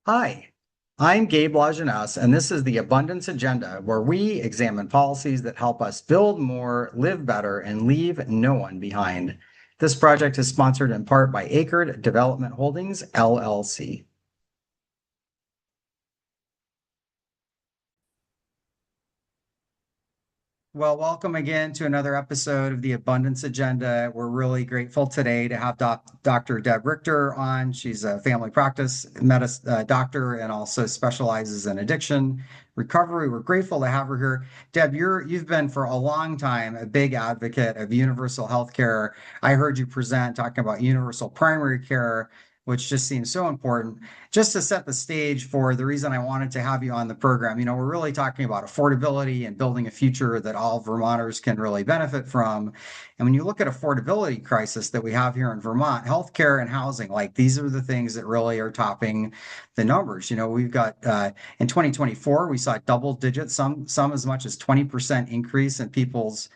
Hi, I'm Gabe Lajeunesse, and this is the Abundance Agenda, where we examine policies that help us build more, live better, and leave no one behind. This project is sponsored in part by Acred Development Holdings, LLC. Well, welcome again to another episode of the Abundance Agenda. We're really grateful today to have Dr. Deb Richter on. She's a family practice doctor and also specializes in addiction recovery. We're grateful to have her here. Deb, you've been for a long time a big advocate of universal health care. I heard you present talking about universal primary care, which just seems so important. Just to set the stage for the reason I wanted to have you on the program, we're really talking about affordability and building a future that all Vermonters can really benefit from. And when you look at affordability crisis that we have here in Vermont, healthcare and housing, like these are the things that really are topping the numbers. We've got in 2024, we saw double digits, some as much as 20% increase in people's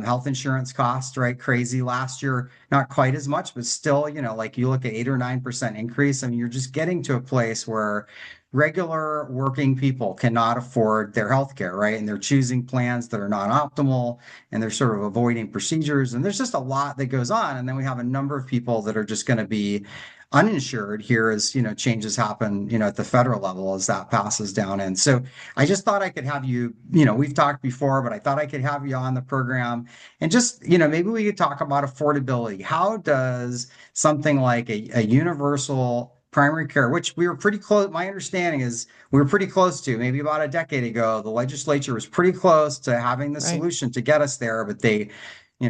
health insurance costs, right? Crazy last year, not quite as much, but still, like you look at 8 or 9% increase. I mean, you're just getting to a place where regular working people cannot afford their health care, right? And they're choosing plans that are not optimal and they're sort of avoiding procedures. And there's just a lot that goes on. And then we have a number of people that are just going to be uninsured here as, changes happen, at the federal level as that passes down. And so I just thought I could have you, we've talked before, but I thought I could have you on the program and just, maybe we could talk about affordability. How does something like a universal primary care, which we were pretty close, my understanding is we were pretty close to maybe about a decade ago, the legislature was pretty close to having the Right. solution to get us there, but they,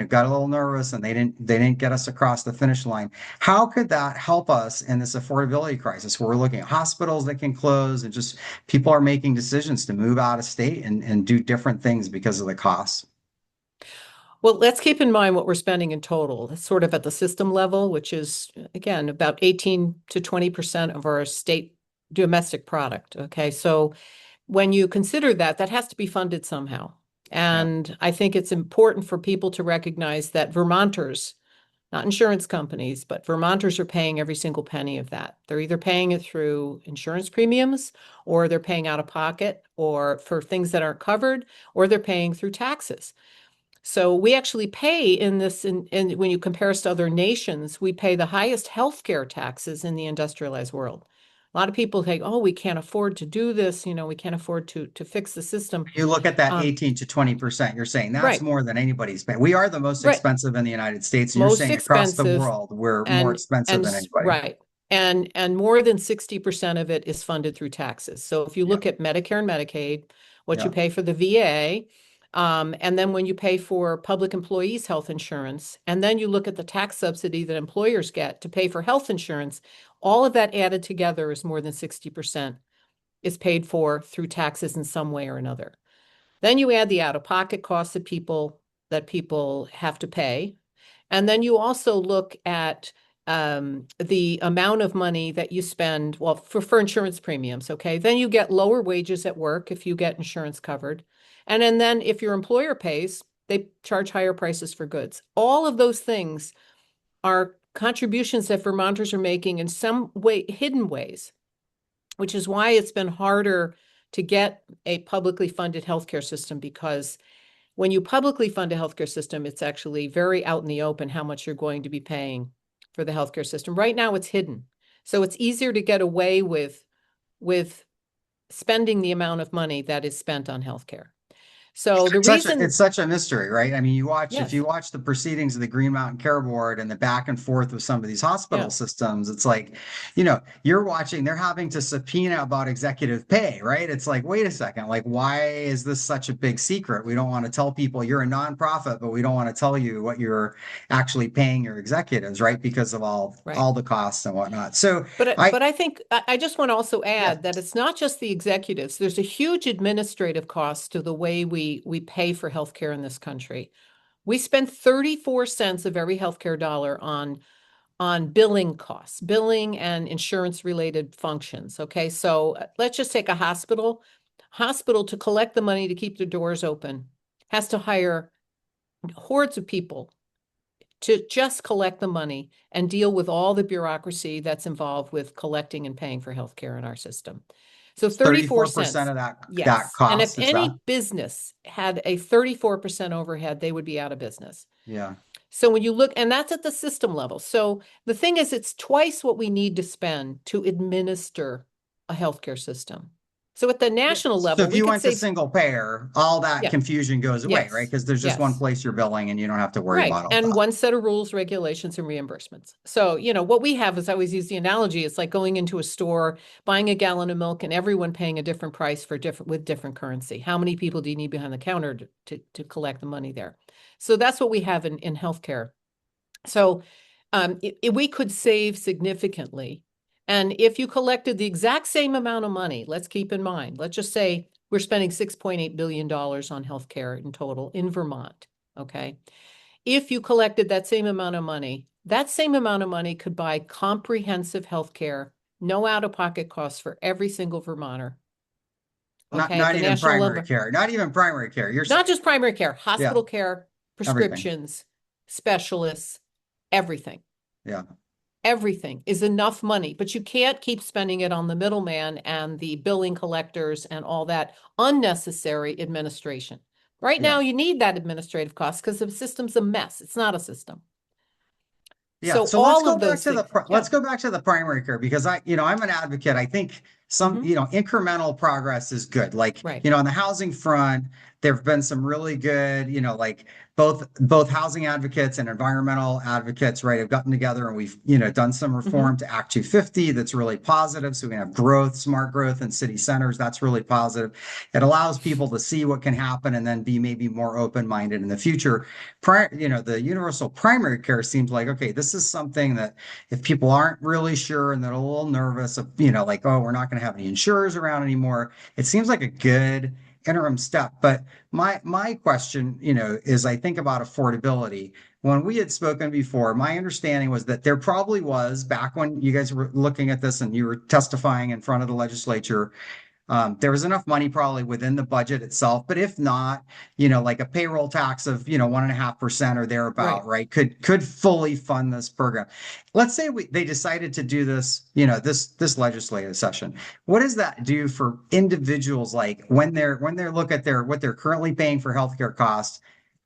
got a little nervous and they didn't get us across the finish line. How could that help us in this affordability crisis where we're looking at hospitals that can close and just people are making decisions to move out of state and do different things because of the costs? Well, let's keep in mind what we're spending in total. It's sort of at the system level, which is, again, about 18 to 20% of our state domestic product. Okay. So when you consider that, that has to be funded somehow. Yeah. And I think it's important for people to recognize that Vermonters, not insurance companies, but Vermonters are paying every single penny of that. They're either paying it through insurance premiums, or they're paying out of pocket, or for things that aren't covered, or they're paying through taxes. So we actually pay in this, and when you compare us to other nations, we pay the highest healthcare taxes in the industrialized world. A lot of people think, "Oh, we can't afford to do this. We can't afford to fix the system." You look at that Um, 18 to 20%, you're saying that's right, more than anybody's paying. We are the most right, expensive in the United States, and you're most saying across the expensive, world, we're more and expensive than anybody. right, and more than 60% of it is funded through taxes. So if you Yeah, look at Medicare and Medicaid, what you yeah, pay for the VA, and then when you pay for public employees' health insurance, and then you look at the tax subsidy that employers get to pay for health insurance, all of that added together is more than 60% is paid for through taxes in some way or another. Then you add the out-of-pocket costs that people have to pay. And then you also look at the amount of money that you spend, well, for insurance premiums, okay? Then you get lower wages at work if you get insurance covered. And then if your employer pays, they charge higher prices for goods. All of those things are contributions that Vermonters are making in some way, hidden ways, which is why it's been harder to get a publicly funded healthcare system, because when you publicly fund a healthcare system, it's actually very out in the open how much you're going to be paying for the healthcare system. Right now, it's hidden. So it's easier to get away with spending the amount of money that is spent on healthcare. So the it's reason, such a mystery, right? I mean, if you yes, watch the proceedings of the Green Mountain Care Board and the back and forth with some of these hospital yeah. systems, it's like, you're watching, they're having to subpoena about executive pay, right? It's like, wait a second, like, why is this such a big secret? We don't want to tell people you're a nonprofit, but we don't want to tell you what you're actually paying your executives, right? Because of Right. all the costs and whatnot. So But I, but I think I just want to also yeah, add that it's not just the executives. There's a huge administrative cost to the way we pay for healthcare in this country. We spend 34 cents of every healthcare dollar on billing costs, billing and insurance related functions. Okay, so let's just take a hospital. Hospital, to collect the money to keep the doors open, has to hire hordes of people to just collect the money and deal with all the bureaucracy that's involved with collecting and paying for healthcare in our system. So 34 34% cents. of that Yes. And if cost is that? any business had a 34% overhead, they would be out of business. Yeah. So when you look, and that's at the system level. So the thing is, it's twice what we need to spend to administer a healthcare system. So at the Yeah. national So level, if we you could went to save, single payer, all that yeah, confusion goes away, right? yes, Because there's just one yes. place you're billing and you don't have to worry Right. about all And that. one set of rules, regulations, and reimbursements. So, what we have is I always use the analogy. It's like going into a store, buying a gallon of milk, and everyone paying a different price for with different currency. How many people do you need behind the counter to collect the money there? So that's what we have in healthcare. So we could save significantly. And if you collected the exact same amount of money, let's keep in mind, let's just say we're spending $6.8 billion on healthcare in total in Vermont. Okay. If you collected that same amount of money, that same amount of money could buy comprehensive health care, no out-of-pocket costs for every single Vermonter. Not Okay, at not the even national primary level, care. Not even primary care. not just primary care, Yeah, hospital care, everything. prescriptions, specialists, everything. Yeah. Everything is enough money, but you can't keep spending it on the middleman and the billing collectors and all that unnecessary administration. Right Yeah. now, you need that administrative cost because the system's a mess. It's not a system. Yeah, So so let's all go of back those to the things. Yeah. let's go back to the primary care because I'm an advocate. I think some, Hmm. incremental progress is good. Like, Right. on the housing front, there've been some really good, like both housing advocates and environmental advocates, right, have gotten together and we've, done some reform Hmm. to Act 250 that's really positive. So we can have growth, smart growth in city centers. That's really positive. It allows people to see what can happen and then be maybe more open-minded in the future. The universal primary care seems like, okay, this is something that if people aren't really sure and they're a little nervous of, like, oh, we're not going to have any insurers around anymore, it seems like a good interim step. But my question, is I think about affordability. When we had spoken before, my understanding was that there probably was back when you guys were looking at this and you were testifying in front of the legislature, there was enough money probably within the budget itself, but if not, like a payroll tax of 1.5% or thereabout, Right. right, could fully fund this program. Let's say they decided to do this, this legislative session. What does that do for individuals, like when they look at what they're currently paying for healthcare costs?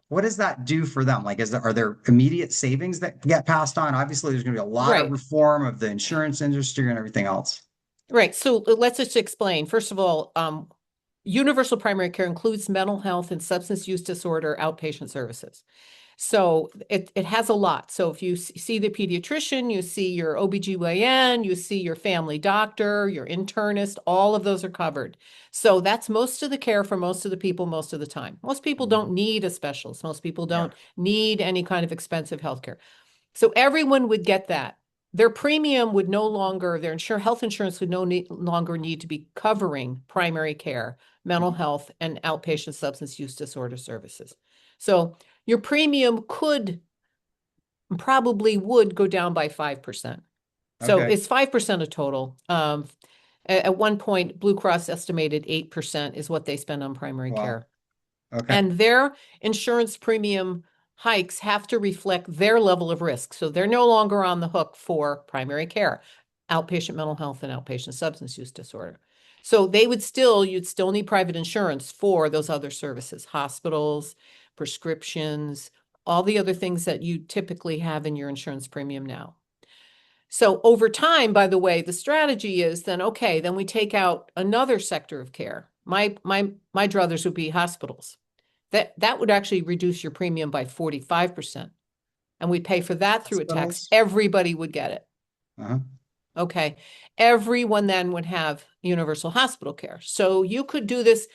What does that do for them? Like, are there immediate savings that get passed on? Obviously, there's going to be a lot of Right. reform of the insurance industry and everything else. Right. So let's just explain. First of all, universal primary care includes mental health and substance use disorder outpatient services. So it has a lot. So if you see the pediatrician, you see your OBGYN, you see your family doctor, your internist, all of those are covered. So that's most of the care for most of the people most of the time. Most people don't need a specialist. Most people Yeah. don't need any kind of expensive healthcare. So everyone would get that. Their premium would no longer, health insurance would no longer need to be covering primary care, mental health, and outpatient substance use disorder services. So your premium probably would go down by 5%. So Okay. it's 5% of total. At one point, Blue Cross estimated 8% is what they spend on primary Wow. care. Okay. And their insurance premium hikes have to reflect their level of risk. So they're no longer on the hook for primary care, outpatient mental health, and outpatient substance use disorder. So you'd still need private insurance for those other services, hospitals, prescriptions, all the other things that you typically have in your insurance premium now. So over time, by the way, the strategy is then, okay, then we take out another sector of care. My druthers would be hospitals. That would actually reduce your premium by 45%. And we pay for that through a tax. Hospitals. Everybody would get it. Uh-huh. Okay. Everyone then would have universal hospital care. So you could do this.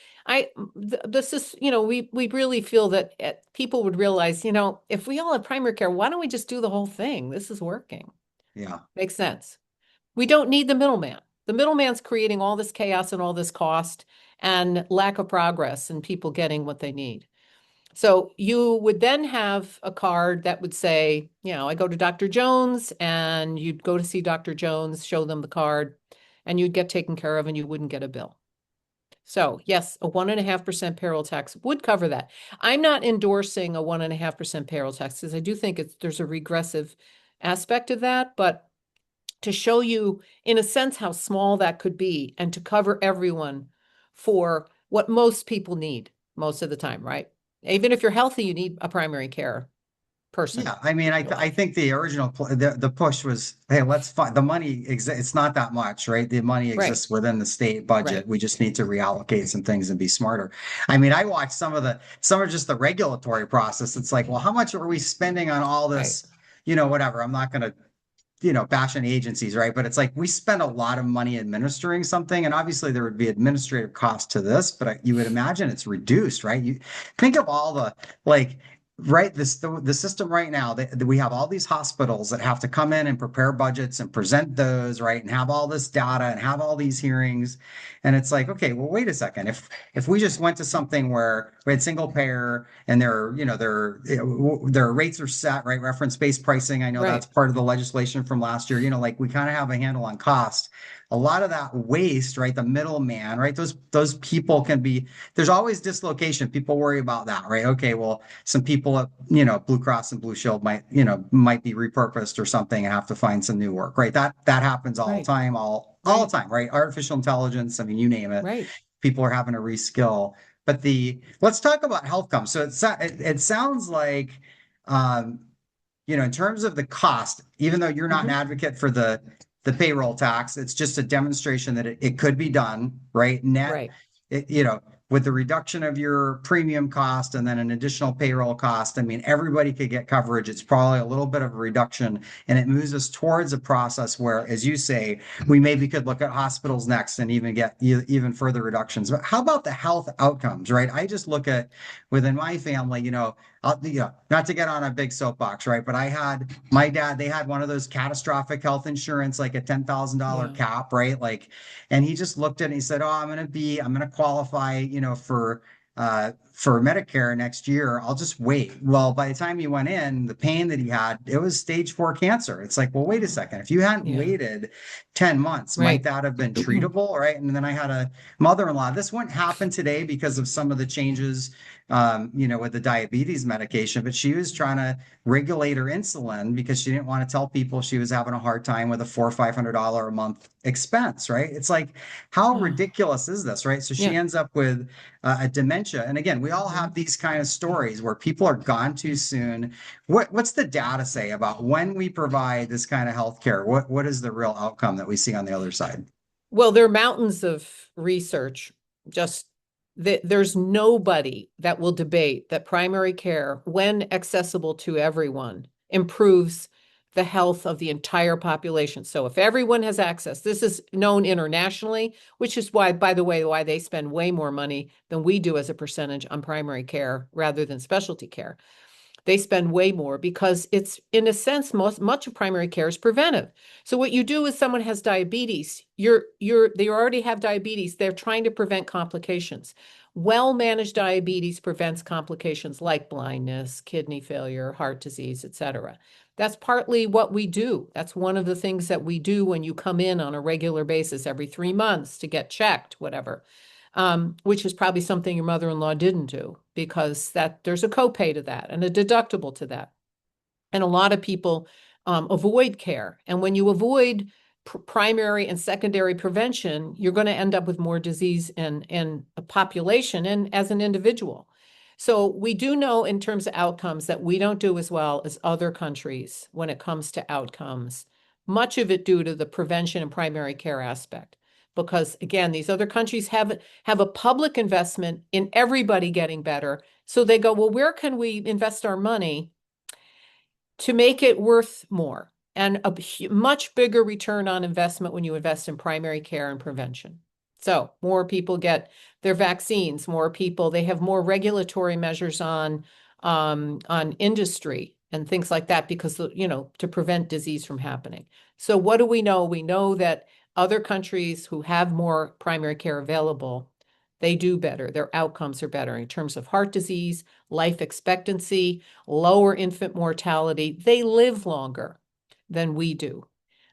This is, we really feel that people would realize, if we all have primary care, why don't we just do the whole thing? This is working. Yeah. Makes sense. We don't need the middleman. The middleman's creating all this chaos and all this cost and lack of progress and people getting what they need. So you would then have a card that would say, I go to Dr. Jones, and you'd go to see Dr. Jones, show them the card, and you'd get taken care of and you wouldn't get a bill. So yes, a 1.5% payroll tax would cover that. I'm not endorsing a 1.5% payroll tax because I do think there's a regressive aspect of that, but to show you in a sense how small that could be and to cover everyone for what most people need most of the time, right? Even if you're healthy, you need a primary care person Yeah, I mean, in your I life. think the original the push was, hey, let's find the money it's not that much, right? The money Right, exists within the state budget. right, We just need to reallocate some things and be smarter. I mean, I watched some of just the regulatory process. It's like, well, how much are we spending on all right, this? Whatever. I'm not going to bash on agencies, right? But it's like we spend a lot of money administering something, and obviously there would be administrative cost to this, but you would imagine it's reduced, right? You think of all the like, right? The system right now that we have all these hospitals that have to come in and prepare budgets and present those, right? And have all this data and have all these hearings, and it's like, okay, well, wait a second. If we just went to something where we had single payer and their rates are set, right? Reference-based pricing. I know that's right, part of the legislation from last year. Like we kind of have a handle on cost. A lot of that waste, right? The middleman, right? Those people can be, there's always dislocation. People worry about that, right? Okay, well, some people at, Blue Cross and Blue Shield might be repurposed or something and have to find some new work, right? That happens all the right, time, all the right, time, right? Artificial intelligence, I mean, you name it. right. People are having to reskill. But let's talk about health comes. So it sounds like, um, in terms of the cost, even though you're not an Hmm. advocate for the payroll tax, it's just a demonstration that it could be done, right? Net, Right. it, you know, with the reduction of your premium cost and then an additional payroll cost. I mean, everybody could get coverage. It's probably a little bit of a reduction, and it moves us towards a process where, as you say, we maybe could look at hospitals next and even get even further reductions. But how about the health outcomes, right? I just look at within my family, not to get on a big soapbox, right? But my dad, they had one of those catastrophic health insurance, like a $10,000 Yeah. cap, right? Like, and he just looked at it and he said, oh, I'm going to qualify, for Medicare next year. I'll just wait. Well, by the time he went in, the pain that he had, it was stage 4 cancer. It's like, well, wait a Oh, second. If you hadn't yeah. waited 10 months, might Right. that have been treatable? Right. And then I had a mother-in-law. This wouldn't happen today because of some of the changes, with the diabetes medication, but she was trying to regulate her insulin because she didn't want to tell people she was having a hard time with a $400 or $500 a month expense, right? It's like, how Oh, ridiculous is this, right? So she yeah. ends up with a dementia. And again, we all Hmm. have these kind of stories where people are gone too soon. What's the data say about when we provide this kind of healthcare? What is the real outcome that we see on the other side? Well, there are mountains of research. Just there's nobody that will debate that primary care, when accessible to everyone, improves the health of the entire population. So if everyone has access, this is known internationally, which is why, by the way, why they spend way more money than we do as a percentage on primary care rather than specialty care. They spend way more because it's, in a sense, much of primary care is preventive. So what you do is someone has diabetes, they already have diabetes, they're trying to prevent complications. Well-managed diabetes prevents complications like blindness, kidney failure, heart disease, etc. That's partly what we do. That's one of the things that we do when you come in on a regular basis every 3 months to get checked, whatever. Which is probably something your mother-in-law didn't do because that there's a copay to that and a deductible to that. And a lot of people avoid care. And when you avoid primary and secondary prevention, you're going to end up with more disease in a population and as an individual. So we do know in terms of outcomes that we don't do as well as other countries when it comes to outcomes, much of it due to the prevention and primary care aspect. Because again, these other countries have a public investment in everybody getting better. So they go, well, where can we invest our money to make it worth more and a much bigger return on investment when you invest in primary care and prevention. So more people get their vaccines, more people, they have more regulatory measures on industry and things like that because, to prevent disease from happening. So what do we know? We know that other countries who have more primary care available, they do better. Their outcomes are better in terms of heart disease, life expectancy, lower infant mortality. They live longer than we do.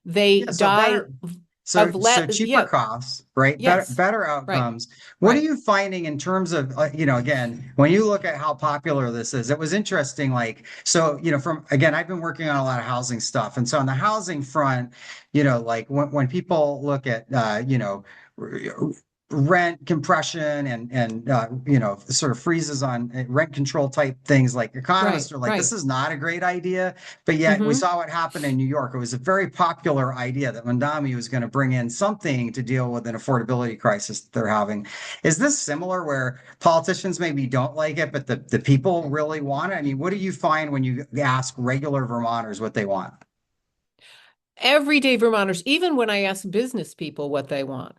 They Yeah, so die. better. So, of so let, cheaper yeah, costs, right? Better, yes, better right, outcomes. What are right, you finding in terms of, again, when you look at how popular this is, it was interesting. Like, so, from, again, I've been working on a lot of housing stuff. And so on the housing front, like when people look at, rent compression and sort of freezes on rent control type things, like right, economists are like, this right. is not a great idea. But yet we Mm-hmm. saw what happened in New York. It was a very popular idea that Mondami was going to bring in something to deal with an affordability crisis that they're having. Is this similar where politicians maybe don't like it, but the people really want it? I mean, what do you find when you ask regular Vermonters what they want? Everyday Vermonters, even when I ask business people what they want,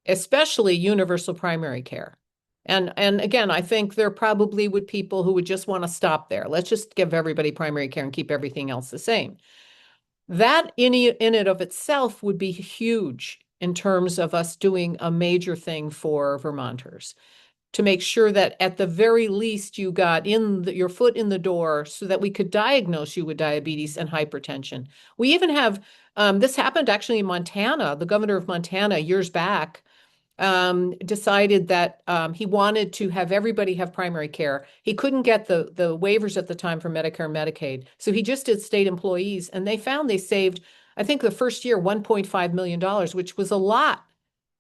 especially universal primary care. And again, I think there probably would people who would just want to stop there. Let's just give everybody primary care and keep everything else the same. That in it of itself would be huge in terms of us doing a major thing for Vermonters to make sure that at the very least you got your foot in the door so that we could diagnose you with diabetes and hypertension. We even have this happened actually in Montana. The governor of Montana years back decided that he wanted to have everybody have primary care. He couldn't get the waivers at the time for Medicare and Medicaid, so he just did state employees, and they found they saved, I think, the first year $1.5 million, which was a lot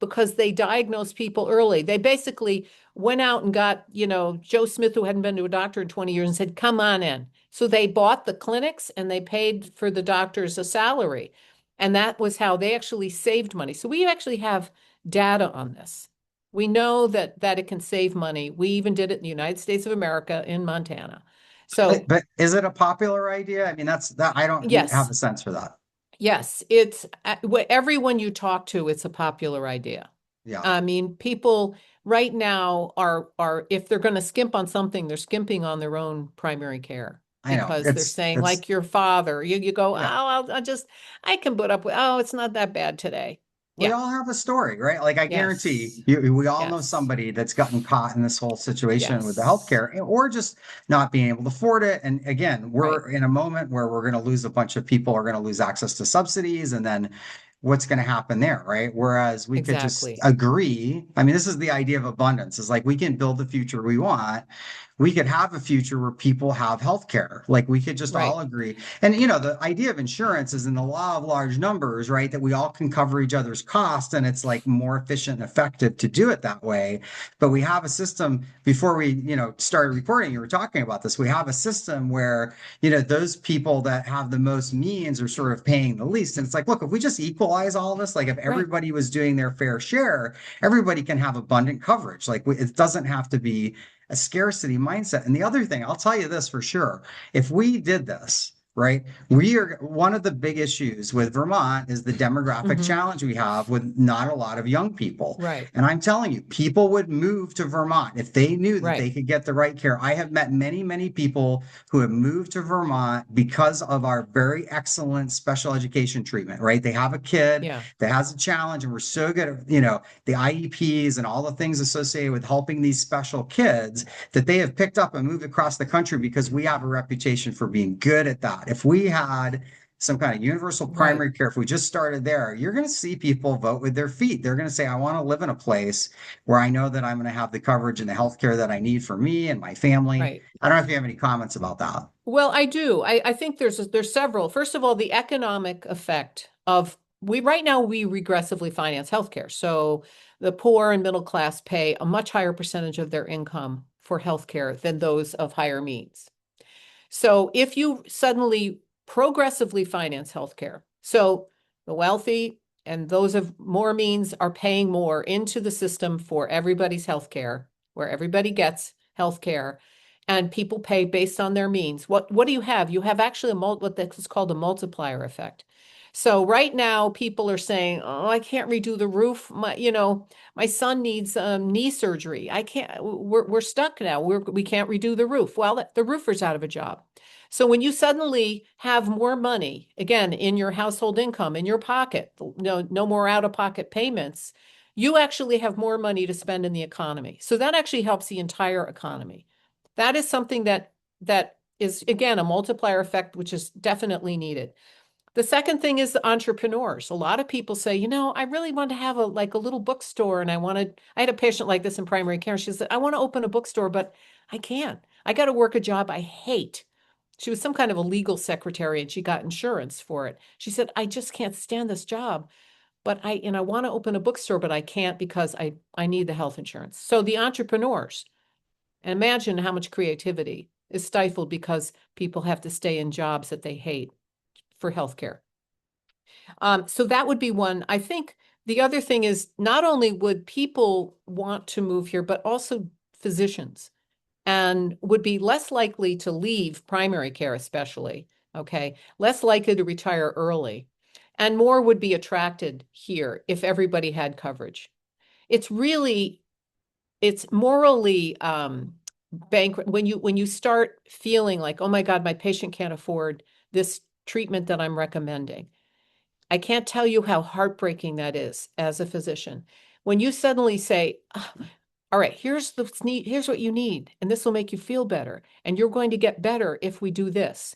because they diagnosed people early. They basically went out and got, Joe Smith, who hadn't been to a doctor in 20 years, and said, "Come on in." So they bought the clinics and they paid for the doctors a salary. And that was how they actually saved money. So we actually have data on this. We know that it can save money. We even did it in the United States of America in Montana. So But is it a popular idea? I mean, that's that I don't have yes, a sense for that. yes, it's everyone you talk to, it's a popular idea. Yeah, I mean, people right now are if they're going to skimp on something, they're skimping on their own primary care I know. because they're saying, It's like your father, you go, oh, yeah. I can put up with, oh, it's not that bad today. We Yeah. all have a story, right? Like I guarantee Yes. we all know Yes. somebody that's gotten caught in this whole situation with the Yes. healthcare or just not being able to afford it. And again, Right. we're in a moment where we're going to lose a bunch of people are going to lose access to subsidies and then what's going to happen there, right? Whereas we could just Exactly. agree. I mean, this is the idea of abundance. Is like we can build the future we want. We could have a future where people have health care. Like we could just all Right. agree. And the idea of insurance is in the law of large numbers, right? That we all can cover each other's costs and it's like more efficient and effective to do it that way. But we have a system before we, started recording, you were talking about this. We have a system where, those people that have the most means are sort of paying the least. And it's like, look, if we just equalize all this, like if Right. everybody was doing their fair share, everybody can have abundant coverage. Like it doesn't have to be a scarcity mindset. And the other thing, I'll tell you this for sure. If we did this, right, we are one of the big issues with Vermont is the demographic Hmm. challenge we have with not a lot of young people. Right. And I'm telling you, people would move to Vermont if they knew that they Right. could get the right care. I have met many, many people who have moved to Vermont because of our very excellent special education treatment, right? They have a kid Yeah. that has a challenge, and we're so good at, the IEPs and all the things associated with helping these special kids that they have picked up and moved across the country because we have a reputation for being good at that. If we had some kind of universal Right. primary care, if we just started there, you're going to see people vote with their feet. They're going to say, I want to live in a place where I know that I'm going to have the coverage and the health care that I need for me and my family. Right. I don't know if you have any comments about that. Well, I do. I think there's several. First of all, the economic effect of we right now we regressively finance healthcare. So the poor and middle class pay a much higher percentage of their income for healthcare than those of higher means. So if you suddenly progressively finance healthcare, so the wealthy and those of more means are paying more into the system for everybody's healthcare, where everybody gets healthcare, and people pay based on their means. What do you have? You have actually what is called a multiplier effect. So right now, people are saying, "Oh, I can't redo the roof. My son needs knee surgery. I can't. We're stuck now. We can't redo the roof." Well, the roofer's out of a job. So when you suddenly have more money, again, in your household income, in your pocket, no more out-of-pocket payments, you actually have more money to spend in the economy. So that actually helps the entire economy. That is something that is again a multiplier effect, which is definitely needed. The second thing is the entrepreneurs. A lot of people say, I really want to have a little bookstore and I had a patient like this in primary care. She said, I want to open a bookstore, but I can't. I got to work a job I hate. She was some kind of a legal secretary and she got insurance for it. She said, I just can't stand this job, but I want to open a bookstore, but I can't because I need the health insurance. So the entrepreneurs, and imagine how much creativity is stifled because people have to stay in jobs that they hate for healthcare. So that would be one. I think the other thing is not only would people want to move here, but also physicians and would be less likely to leave primary care, especially, okay, less likely to retire early, and more would be attracted here if everybody had coverage. It's really, it's morally bankrupt when you start feeling like, oh my God, my patient can't afford this treatment that I'm recommending. I can't tell you how heartbreaking that is as a physician. When you suddenly say, "Ah, all right, here's what you need, and this will make you feel better, and you're going to get better if we do this."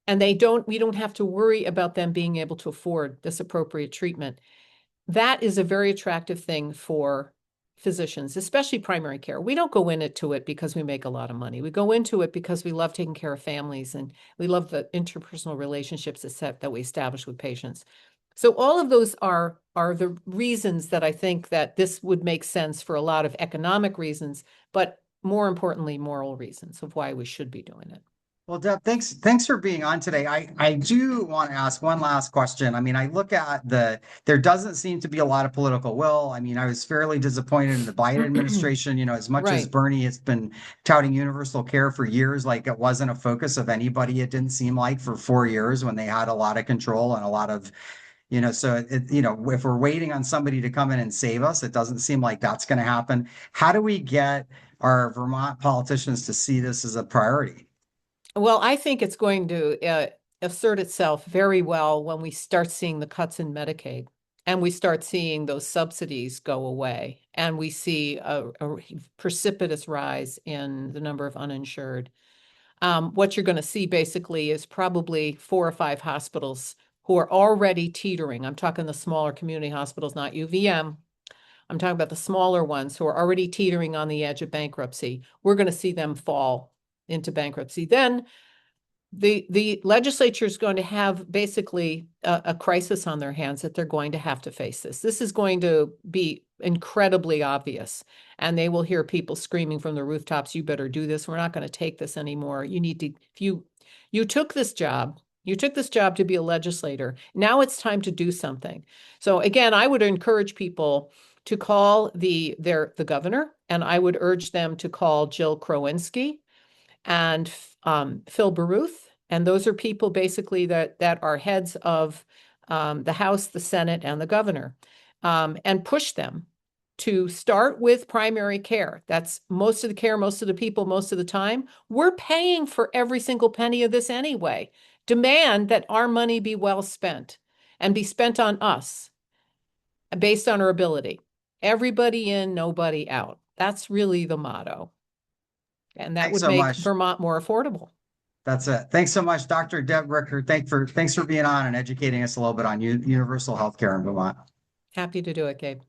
And we don't have to worry about them being able to afford this appropriate treatment. That is a very attractive thing for physicians, especially primary care. We don't go into it because we make a lot of money. We go into it because we love taking care of families and we love the interpersonal relationships that we establish with patients. So all of those are the reasons that I think that this would make sense for a lot of economic reasons, but more importantly, moral reasons of why we should be doing it. Well, Deb, thanks for being on today. I do want to ask one last question. I mean, I look at there doesn't seem to be a lot of political will. I mean, I was fairly disappointed in the Biden administration, as much as Right. Bernie has been touting universal care for years, like it wasn't a focus of anybody, it didn't seem like for 4 years when they had a lot of control and a lot of, so if we're waiting on somebody to come in and save us, it doesn't seem like that's going to happen. How do we get our Vermont politicians to see this as a priority? Well, I think it's going to assert itself very well when we start seeing the cuts in Medicaid and we start seeing those subsidies go away and we see a precipitous rise in the number of uninsured. What you're going to see basically is probably 4 or 5 hospitals who are already teetering. I'm talking the smaller community hospitals, not UVM. I'm talking about the smaller ones who are already teetering on the edge of bankruptcy. We're going to see them fall into bankruptcy. Then the legislature is going to have basically a crisis on their hands that they're going to have to face this. This is going to be incredibly obvious, and they will hear people screaming from the rooftops, "You better do this. We're not going to take this anymore. You need to, if you took this job, you took this job to be a legislator. Now it's time to do something." So again, I would encourage people to call the governor, and I would urge them to call Jill Krowinski and Phil Baruth. And those are people basically that are heads of the House, the Senate, and the governor, and push them to start with primary care. That's most of the care, most of the people, most of the time. We're paying for every single penny of this anyway. Demand that our money be well spent and be spent on us based on our ability. Everybody in, nobody out. That's really the motto. And that Thanks would so make much. Vermont more affordable. That's it. Thanks so much, Dr. Deb Richter. Thanks for being on and educating us a little bit on universal healthcare in Vermont. Happy to do it, Gabe.